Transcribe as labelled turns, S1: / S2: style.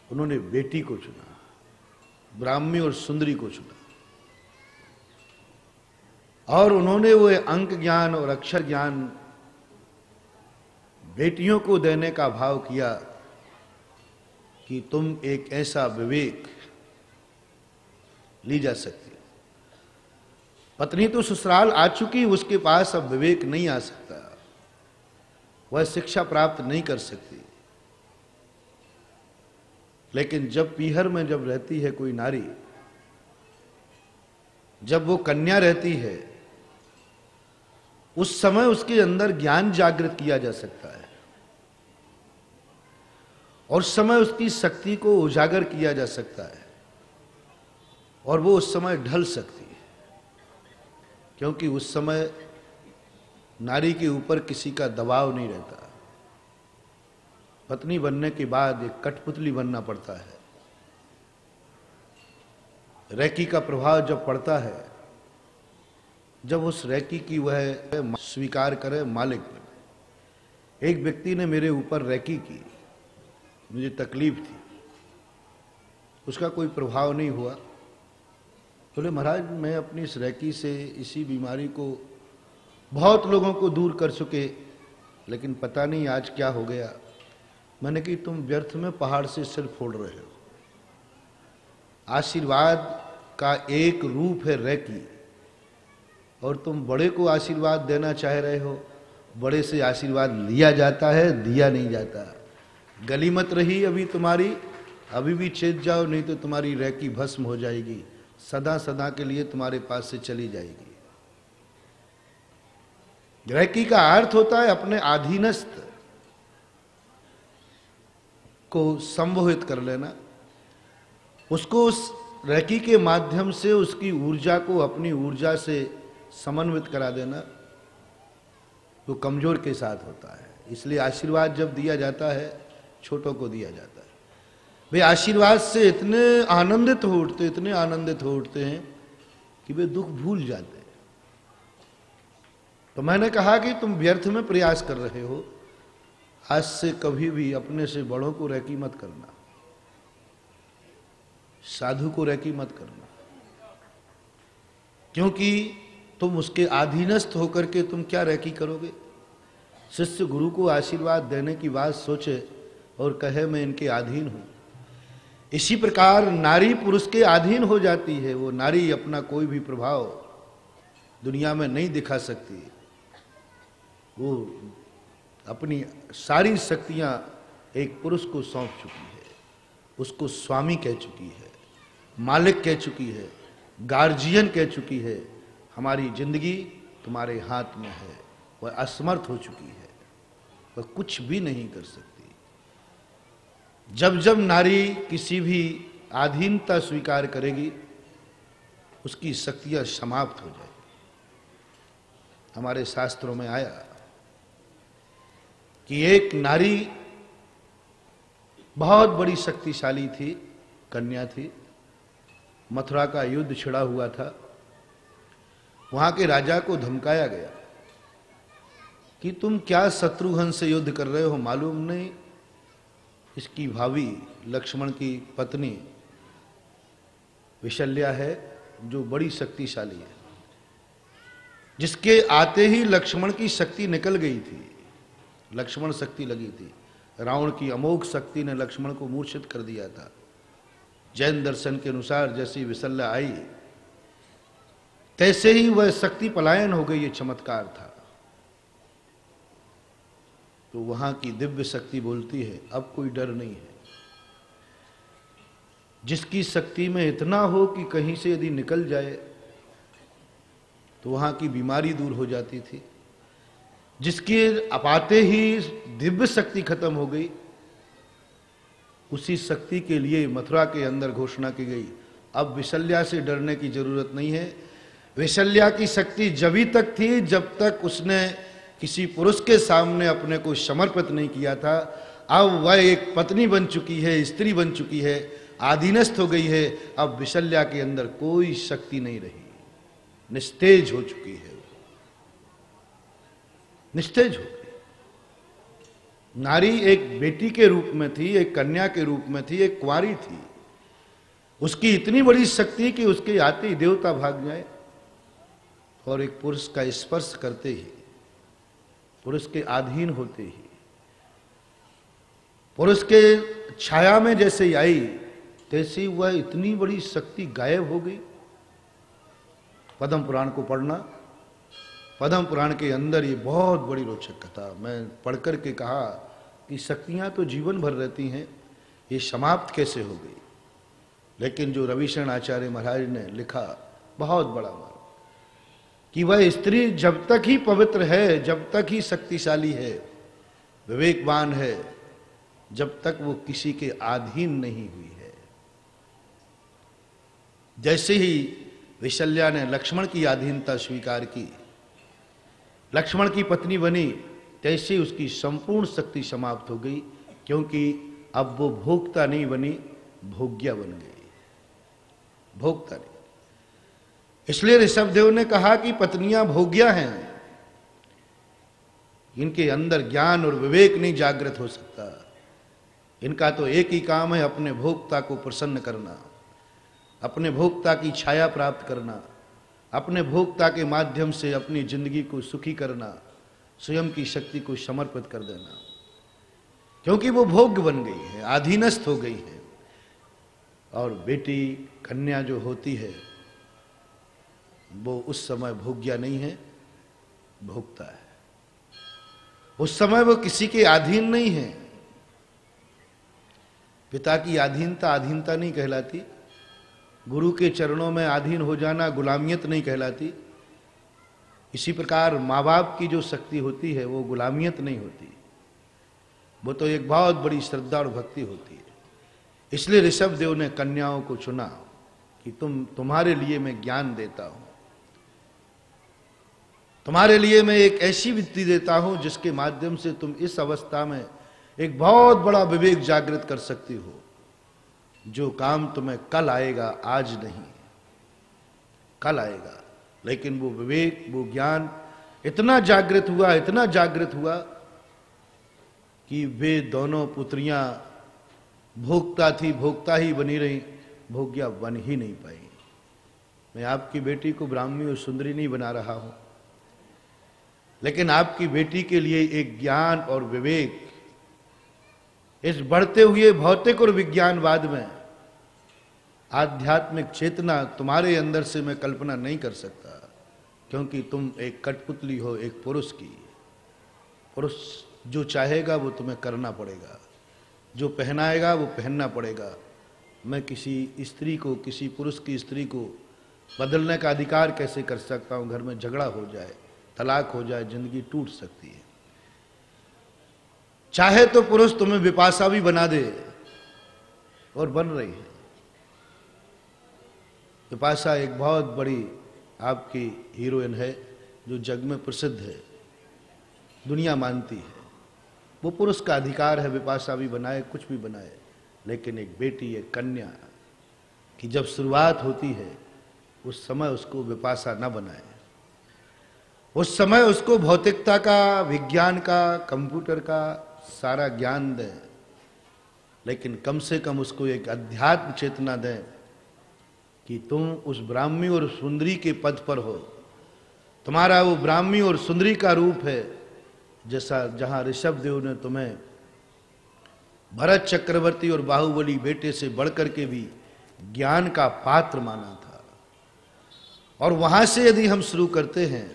S1: उन्होंने बेटी को चुना, ब्राह्मी और सुंदरी को चुना, और उन्होंने वो अंक ज्ञान और अक्षर ज्ञान बेटियों को देने का भाव किया कि तुम एक ऐसा विवेक ली जा सकती। पत्नी तो ससुराल आ चुकी, उसके पास अब विवेक नहीं आ सकता, वह शिक्षा प्राप्त नहीं कर सकती। लेकिन जब पीहर में जब रहती है कोई नारी, जब वो कन्या रहती है, उस समय उसके अंदर ज्ञान जागृत किया जा सकता है और उस समय उसकी शक्ति को उजागर किया जा सकता है और वो उस समय ढल सकती है, क्योंकि उस समय नारी के ऊपर किसी का दबाव नहीं रहता। पत्नी बनने के बाद एक कठपुतली बनना पड़ता है। रैकी का प्रभाव जब पड़ता है, जब उस रैकी की वह स्वीकार करे, मालिक बने। एक व्यक्ति ने मेरे ऊपर रैकी की, मुझे तकलीफ थी, उसका कोई प्रभाव नहीं हुआ। बोले महाराज मैं अपनी इस रैकी से इसी बीमारी को बहुत लोगों को दूर कर चुके, लेकिन पता नहीं आज क्या हो गया। मैंने कि तुम व्यर्थ में पहाड़ से सिर फोड़ रहे हो। आशीर्वाद का एक रूप है रैकी, और तुम बड़े को आशीर्वाद देना चाह रहे हो। बड़े से आशीर्वाद लिया जाता है, दिया नहीं जाता। गली मत रही अभी तुम्हारी, अभी भी चेत जाओ, नहीं तो तुम्हारी रैकी भस्म हो जाएगी, सदा सदा के लिए तुम्हारे पास से चली जाएगी। रैकी का अर्थ होता है अपने अधीनस्थ को संमोहित कर लेना, उसको उस रैकी के माध्यम से उसकी ऊर्जा को अपनी ऊर्जा से समन्वित करा देना। वो कमजोर के साथ होता है। इसलिए आशीर्वाद जब दिया जाता है, छोटों को दिया जाता है। वे आशीर्वाद से इतने आनंदित हो उठते, इतने आनंदित हो उठते हैं कि वे दुख भूल जाते हैं। तो मैंने कहा कि तुम व्यर्थ में प्रयास कर रहे हो। आज से कभी भी अपने से बड़ों को रैकी मत करना, साधु को रैकी मत करना, क्योंकि तुम उसके अधीनस्थ होकर के तुम क्या रैकी करोगे। शिष्य गुरु को आशीर्वाद देने की बात सोचे और कहे मैं इनके अधीन हूं। इसी प्रकार नारी पुरुष के अधीन हो जाती है। वो नारी अपना कोई भी प्रभाव दुनिया में नहीं दिखा सकती। वो अपनी सारी शक्तियां एक पुरुष को सौंप चुकी है, उसको स्वामी कह चुकी है, मालिक कह चुकी है, गार्जियन कह चुकी है। हमारी जिंदगी तुम्हारे हाथ में है। वह असमर्थ हो चुकी है, वह कुछ भी नहीं कर सकती। जब जब नारी किसी भी अधीनता स्वीकार करेगी, उसकी शक्तियां समाप्त हो जाएगी। हमारे शास्त्रों में आया कि एक नारी बहुत बड़ी शक्तिशाली थी, कन्या थी। मथुरा का युद्ध छिड़ा हुआ था। वहां के राजा को धमकाया गया कि तुम क्या शत्रुघ्न से युद्ध कर रहे हो, मालूम नहीं इसकी भाभी लक्ष्मण की पत्नी विशल्या है, जो बड़ी शक्तिशाली है, जिसके आते ही लक्ष्मण की शक्ति निकल गई थी, लक्ष्मण शक्ति लगी थी। रावण की अमोघ शक्ति ने लक्ष्मण को मूर्छित कर दिया था। जैन दर्शन के अनुसार जैसी विशल्या आई, तैसे ही वह शक्ति पलायन हो गई। ये चमत्कार था। तो वहां की दिव्य शक्ति बोलती है अब कोई डर नहीं है। जिसकी शक्ति में इतना हो कि कहीं से यदि निकल जाए तो वहां की बीमारी दूर हो जाती थी। जिसके अपाते ही दिव्य शक्ति खत्म हो गई, उसी शक्ति के लिए मथुरा के अंदर घोषणा की गई अब विशल्या से डरने की जरूरत नहीं है। विशल्या की शक्ति जभी तक थी जब तक उसने किसी पुरुष के सामने अपने को समर्पित नहीं किया था। अब वह एक पत्नी बन चुकी है, स्त्री बन चुकी है, आधीनस्थ हो गई है। अब विशल्या के अंदर कोई शक्ति नहीं रही, निस्तेज हो चुकी है, निस्तेज हो गई। नारी एक बेटी के रूप में थी, एक कन्या के रूप में थी, एक कुंवारी थी। उसकी इतनी बड़ी शक्ति कि उसके आते ही देवता भाग जाए और एक पुरुष का स्पर्श करते ही, पुरुष के अधीन होते ही, पुरुष के छाया में जैसे ही आई तैसे ही वह इतनी बड़ी शक्ति गायब हो गई। पद्म पुराण को पढ़ना, पद्म पुराण के अंदर ये बहुत बड़ी रोचक कथा, मैं पढ़कर के कहा कि शक्तियां तो जीवन भर रहती हैं, ये समाप्त कैसे हो गई। लेकिन जो रविशरण आचार्य महाराज ने लिखा बहुत बड़ा मार्ग, कि वह स्त्री जब तक ही पवित्र है, जब तक ही शक्तिशाली है, विवेकवान है, जब तक वो किसी के अधीन नहीं हुई है। जैसे ही विशल्या ने लक्ष्मण की अधीनता स्वीकार की, लक्ष्मण की पत्नी बनी, तैसे ही उसकी संपूर्ण शक्ति समाप्त हो गई, क्योंकि अब वो भोक्ता नहीं बनी, भोग्या बन गई, भोक्ता नहीं। इसलिए ऋषभदेव ने कहा कि पत्नियां भोग्या हैं, इनके अंदर ज्ञान और विवेक नहीं जागृत हो सकता। इनका तो एक ही काम है, अपने भोक्ता को प्रसन्न करना, अपने भोक्ता की छाया प्राप्त करना, अपने भोक्ता के माध्यम से अपनी जिंदगी को सुखी करना, स्वयं की शक्ति को समर्पित कर देना, क्योंकि वो भोग्य बन गई है, अधीनस्थ हो गई है। और बेटी कन्या जो होती है वो उस समय भोग्या नहीं है, भोक्ता है। उस समय वो किसी के अधीन नहीं है। पिता की अधीनता अधीनता नहीं कहलाती, गुरु के चरणों में अधीन हो जाना गुलामियत नहीं कहलाती। इसी प्रकार माँ बाप की जो शक्ति होती है वो गुलामियत नहीं होती, वो तो एक बहुत बड़ी श्रद्धा और भक्ति होती है। इसलिए ऋषभदेव ने कन्याओं को चुना कि तुम्हारे लिए मैं ज्ञान देता हूं, तुम्हारे लिए मैं एक ऐसी विद्या देता हूं जिसके माध्यम से तुम इस अवस्था में एक बहुत बड़ा विवेक जागृत कर सकती हो। जो काम तुम्हें कल आएगा, आज नहीं, कल आएगा। लेकिन वो विवेक, वो ज्ञान इतना जागृत हुआ, इतना जागृत हुआ कि वे दोनों पुत्रियां भोक्ता थी, भोक्ता ही बनी रही, भोग्या बन ही नहीं पाई। मैं आपकी बेटी को ब्राह्मी और सुंदरी नहीं बना रहा हूं, लेकिन आपकी बेटी के लिए एक ज्ञान और विवेक, इस बढ़ते हुए भौतिक और विज्ञानवाद में आध्यात्मिक चेतना तुम्हारे अंदर से मैं कल्पना नहीं कर सकता, क्योंकि तुम एक कठपुतली हो एक पुरुष की। पुरुष जो चाहेगा वो तुम्हें करना पड़ेगा, जो पहनाएगा वो पहनना पड़ेगा। मैं किसी स्त्री को, किसी पुरुष की स्त्री को बदलने का अधिकार कैसे कर सकता हूं? घर में झगड़ा हो जाए, तलाक हो जाए, जिंदगी टूट सकती है। चाहे तो पुरुष तुम्हें विपाशा भी बना दे, और बन रही है। विपाशा एक बहुत बड़ी आपकी हीरोइन है जो जग में प्रसिद्ध है, दुनिया मानती है। वो पुरुष का अधिकार है, विपाशा भी बनाए, कुछ भी बनाए, लेकिन एक बेटी, एक कन्या की जब शुरुआत होती है उस समय उसको विपाशा न बनाए, उस समय उसको भौतिकता का, विज्ञान का, कंप्यूटर का सारा ज्ञान दें, लेकिन कम से कम उसको एक अध्यात्म चेतना दें कि तुम उस ब्राह्मी और सुंदरी के पद पर हो। तुम्हारा वो ब्राह्मी और सुंदरी का रूप है, जैसा जहां ऋषभदेव ने तुम्हें भरत चक्रवर्ती और बाहुबली बेटे से बढ़कर के भी ज्ञान का पात्र माना था। और वहां से यदि हम शुरू करते हैं